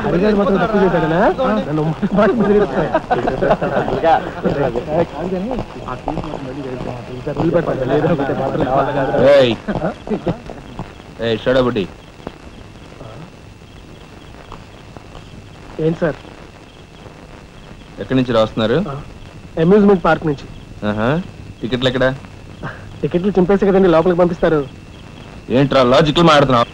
హరిగారు మాత్రం తప్పు చేశాడనా షడబుడ్డి ఏంటి సార్ ఎక్కడి నుంచి రాస్తున్నారు? అమ్యూజ్మెంట్ పార్క్ నుంచి. టికెట్లు ఎక్కడ? టికెట్లు చింపేసి కదండి లోపలికి పంపిస్తారు. ఏంట్రా లాజికల్ మాట్లాడుతున్నావు?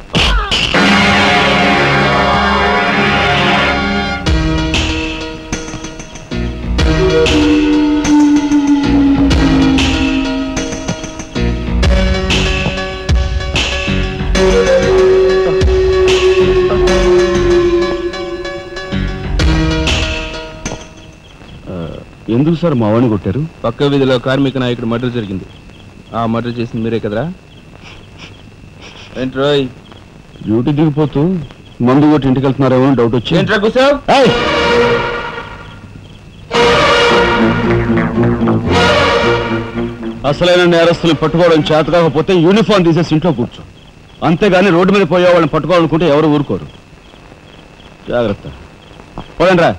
ఎందుకు సార్ మా వాడిని కొట్టారు? పక్క వీధిలో కార్మిక నాయకుడు మర్డర్ జరిగింది. ఆ మర్డర్ చేసింది మీరే కదరా? ఏంట్రోయ్ డ్యూటీ దిగిపోతూ మందు కొట్టి ఇంటికి వెళ్తున్నారేమో డౌట్ వచ్చి. ఏంట్రా కూర్చోవ్? అసలైన నేరస్తుల్ని పట్టుకోవడం చేత కాకపోతే యూనిఫామ్ తీసేసి ఇంట్లో కూర్చో. అంతేగాని రోడ్డు మీద పోయే వాళ్ళని పట్టుకోవాలనుకుంటే ఎవరు ఊరుకోరు. జాగ్రత్త. పోయండి రా.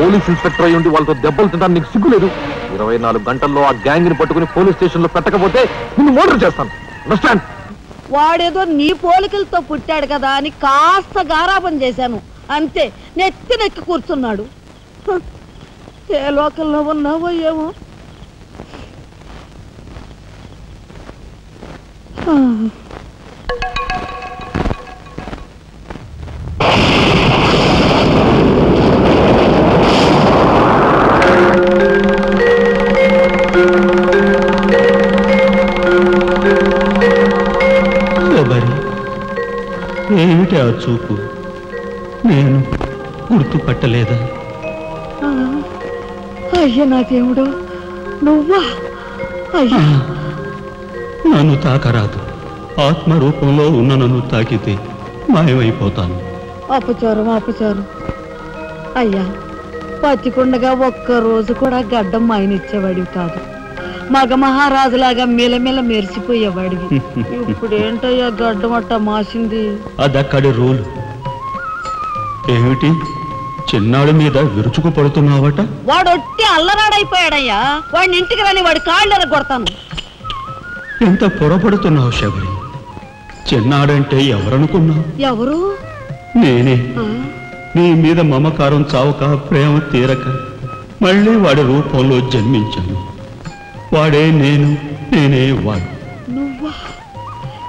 పోలీస్ ఇన్స్పెక్టర్ అయ్యి ఉండి వాళ్ళతో దెబ్బలు తింటాను నీకు సిగ్గులేదు? 24 గంటల్లో ఆ గ్యాంగ్ ని పట్టుకుని పోలీస్ స్టేషన్ లో పెట్టకపోతే నిన్ను మర్డర్ చేస్తాను. అండర్స్టాండ్? వాడేదో నీ పోలికలతో పుట్టాడు కదా అని కాస్త గారాబం చేశాను అంతే. నెత్తి కూర్చున్నాడు. ఏ లోకల్లో ఉన్నావో ఏమో. ఏమిటి ఆ చూపు? నేను గుర్తుపట్టలేదా? అయ్యా నా దేవుడు, నువ్వా? అయ్యా నన్ను తాకరాదు. ఆత్మరూపంలో ఉన్న నన్ను తాకితే మాయమైపోతాను. అపచారం అపచారం. అయ్యా పచ్చికుండగా ఒక్కరోజు కూడా గడ్డం మాయనిచ్చేవాడివి కాదు. మగ మహారాజులాగా మెలమెల మెరిసిపోయేవాడివి. ఇప్పుడేంటయ్యా గడ్డం అట్ట మాసింది? అదక్కడి రూలు. ఏమిటి చిన్నాడు మీద విరుచుకు పడుతున్నావట? వాడొట్టి అల్లరాడైపోయాడయ్యా. వాడిని ఇంటికి రాని వాడి కాళ్ళెర కొడతాను. ఎంత పొరపడుతున్నావు శబరి? చిన్నాడంటే ఎవరనుకున్నావు? ఎవరు? నేనే. నీ మీద మమకారం చావక ప్రేమ తీరక మళ్ళీ వాడి రూపంలో జన్మించాను. వాడే నేను, నేనే వాడు. నువ్వా?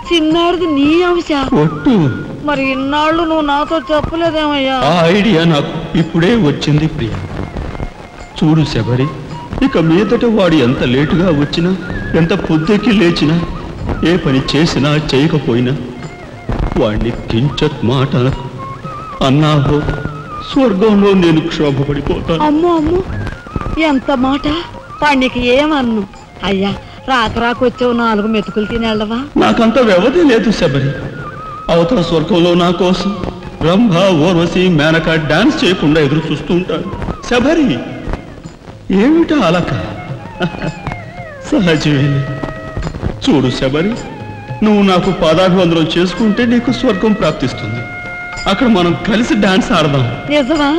చిన్నాడిది నీ అంశ? ఒట్టు. మరి ఇన్నాళ్ళు నువ్వు నాతో చెప్పలేదేమయ్యా? ఆ ఐడియా నాకు ఇప్పుడే వచ్చింది ప్రియ. చూడు శబరి, ఇక మీదట వాడు ఎంత లేటుగా వచ్చినా, ఎంత పొద్దుకి లేచినా, ఏ పని చేసినా చేయకపోయినా వాడిని కించత్ మాట అన్నాహో స్వర్గంలో నేను క్షోభపడిపోతాను. అమ్మో అమ్మో, ఎంత మాట! వాడికి ఏమన్ను? అయ్యా రాకరాకొచ్చావు, 4 మెతుకులు తినేళ్ళవా? నాకంత వ్యవధి లేదు శబరి. అవతల స్వర్గంలో నా కోసం రంభ, ఊర్వశి, మేనక డాన్స్ చేయకుండా ఎదురు చూస్తూ ఉంటాడు. శబరి ఏమిటా అలక? సహజమే. చూడు శబరి, నువ్వు నాకు పాదాభివందనం చేసుకుంటే నీకు స్వర్గం ప్రాప్తిస్తుంది. అక్కడ మనం కలిసి డాన్స్ ఆడదాం. నిజమా?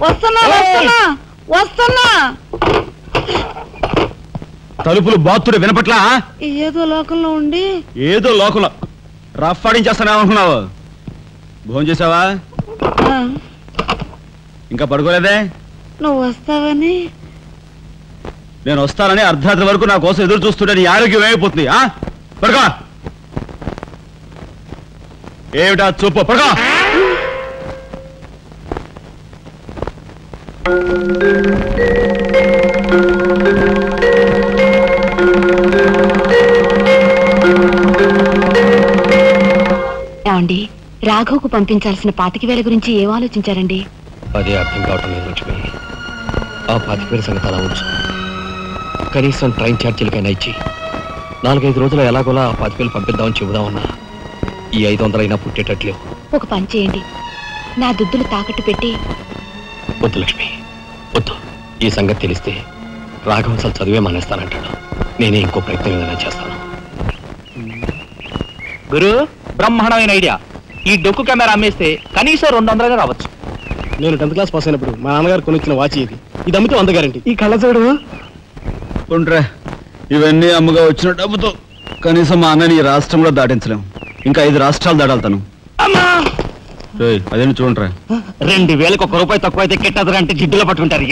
వస్తున్నా వస్తున్నా వస్తున్నా. తలుపులు బాత్తుడు వినపట్లా? ఏదో లోకంలో ఉండి ఏదో లోకంలో రఫ్ఫాడించేస్తానేమనుకున్నావు? భోజనం చేసావా? ఇంకా పడుకోలేదే? నువ్వు వస్తావని. నేను వస్తానని అర్ధరాత్రి వరకు నా కోసం ఎదురు చూస్తుంటే నీ ఆరోగ్యం ఏమైపోతుంది? పడుకో. ఏమిటా చూపు? పడుకో. ఏమండి, రాఘవ్కు పంపించాల్సిన 25,000 గురించి ఏం ఆలోచించారండి? అదే అర్థం కావటం లేదు లక్ష్మి. ఆ 25,000 సంగతి అలా ఉంచు. కనీసం ట్రైన్ ఛార్జీలకైనా ఇచ్చి 4-5 రోజులు ఎలాగోలా ఆ 25,000 పంపిద్దామని చెబుదామన్నా ఈ 500 అయినా పుట్టేటట్లేవు. ఒక పని చేయండి, నా దుద్దులు తాకట్టు పెట్టి. వద్దు లక్ష్మి, వద్దు. ఈ సంగతి తెలిస్తే రాఘవ్ అసలు చదివే మానేస్తానంటాడు. నేనే ఇంకో ప్రయత్నం ఏదైనా చేస్తాను. గురు, బ్రహ్మాండమైన ఐడియా. ఈ డొక్కు కెమెరా అమ్మేస్తే కనీసం 200 రావచ్చు. నేను 10th క్లాస్ పాస్ అయినప్పుడు మా నాన్నగారు కొనిచ్చిన వాచ్ ఇది అమ్మితే 100 గ్యారెంటీ. ఈ కళ్ళజోడు ఉండ్రా, ఇవన్నీ అమ్మగా వచ్చిన డబ్బుతో కనీసం మా అన్నని ఈ రాష్ట్రంలో దాటించలేం. ఇంకా 5 రాష్ట్రాలు దాటాలి తను. అదేమి చూడండిరా. 2,000కు 1 రూపాయి తక్కువ అయితే కెట్టదురా అంటే జిడ్డులో పట్టుకుంటారు.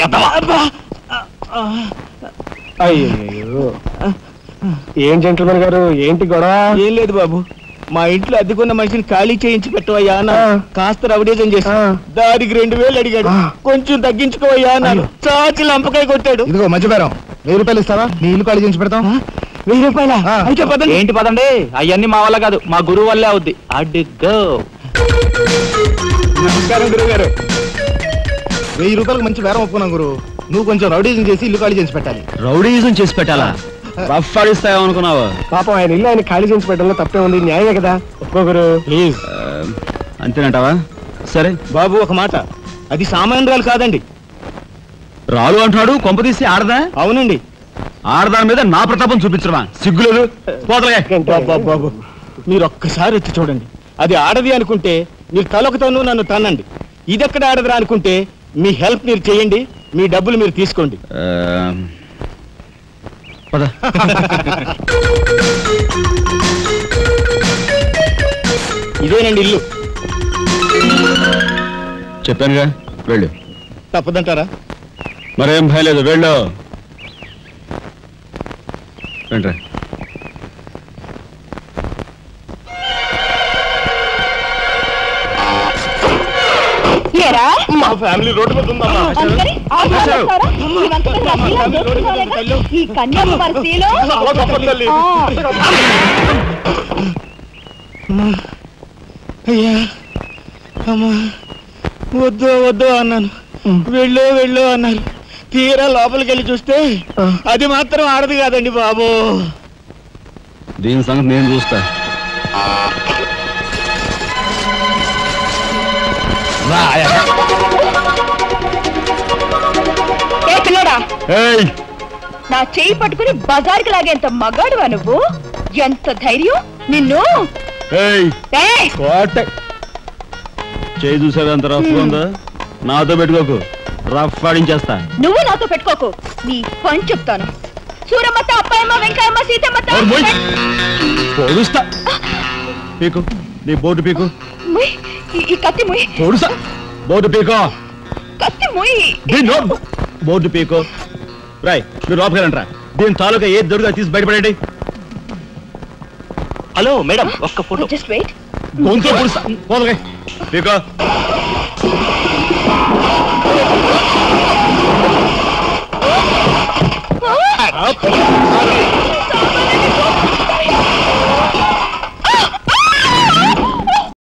అయ్యో, ఏం జెంట్లమన్ గారు, ఏంటి గొడవ? ఏం లేదు బాబు, మా ఇంట్లో అద్దెకున్న మనిషిని ఖాళీ చేయించి పెట్టవయ్యా అన్న. కాస్త రవిడేజం చేసి దానికి 2,000 అడిగాడు. కొంచెం తగ్గించుకోవయ్యా అన్నాను. చాచి లంపకాయ కొట్టాడు. ఇదిగో మధ్యపేరం, 1000 రూపాయలు ఇస్తావా? నీ ఇల్లు ఖాళీ చేయించి పెడతాం. 1000 రూపాయల? అయితే పదండి. ఏంటి పదండి, అవన్నీ మా వల్ల కాదు, మా గురువు వల్లే అవుద్ది. అడ్డుగో. నమస్కారం గురువు గారు. 1000 రూపాయలకు మంచి బేరం ఒప్పుకున్నాం గురు. నువ్వు కొంచెం రౌడీజం చేసి ఇల్లు ఖాళీ చేసి పెట్టాలి. రౌడీజం చేసి పెట్టాలా? రఫ్ ఆడిస్తాయేమనుకున్నావా? పాపం ఆయన ఇల్లు ఆయన ఖాళీ చేసి పెట్టడంలో తప్పే ఉంది. న్యాయమే కదా, ఒప్పుకోగురు ప్లీజ్. అంతేనంటావా? సరే బాబు, ఒక మాట, అది సామాన్యురాలు కాదండి. రాలు అంటున్నాడు. కొంపదీసి ఆడదా? అవునండి. ఆడదాని మీద నా ప్రతాపం చూపించడమా? సిగ్గులేదు. బాబు, మీరు ఒక్కసారి వచ్చి చూడండి. అది ఆడది అనుకుంటే మీరు తలొకతోనూ నన్ను తన్నండి. ఇదెక్కడ ఆడదురా అనుకుంటే మీ హెల్ప్ మీరు చేయండి, మీ డబ్బులు మీరు తీసుకోండి. పద. ఇదేనండి ఇల్లు. చెప్పానుగా, వెళ్ళు. తప్పదంటారా? మరేం భయం లేదు, వెళ్ళు. రండి. మా ఫ్యామిలీ రోడ్డు మీద ఉందమ్మా. ఈ కన్యాకుమారిలో అయ్యా, అమ్మా, వద్దు అన్నాను. వెళ్ళు అన్నారు. తీరా లోపలికి వెళ్ళి చూస్తే అది మాత్రం ఆడదు కాదండి బాబు. దీని సంగతి నేను చూస్తా. నా చెయ్యి పట్టుకుని బజార్కి లాగేంత మగాడువా నువ్వు? ఎంత ధైర్యం నిన్ను! చేయి చూసావా ఎంత రఫ్ ఉందా? నాతో పెట్టుకోకు, రఫ్ ఆడించేస్తా. నువ్వు నాతో పెట్టుకోకు, నీ పని చెప్తాను. సూరమ్మత, అప్పాయమ్మ, వెంకాయమ్మ, సీతమ్మత పొడుస్తా. పీకు, నీ బోటు పీకు. ఈ కత్తి ముయ్. పొడుసా, బోటు పీకో. కత్తి ముయ్. బోర్డు పీకో. రాయ్, మీరు లోపకెళ్ళంట్రా. దీని తాలూకా ఏది దొరుకుతా తీసి బయటపడండి. హలో మేడం, ఒక్క ఫోటో. Just wait. గొంతు పొడుస్తా. పీకో.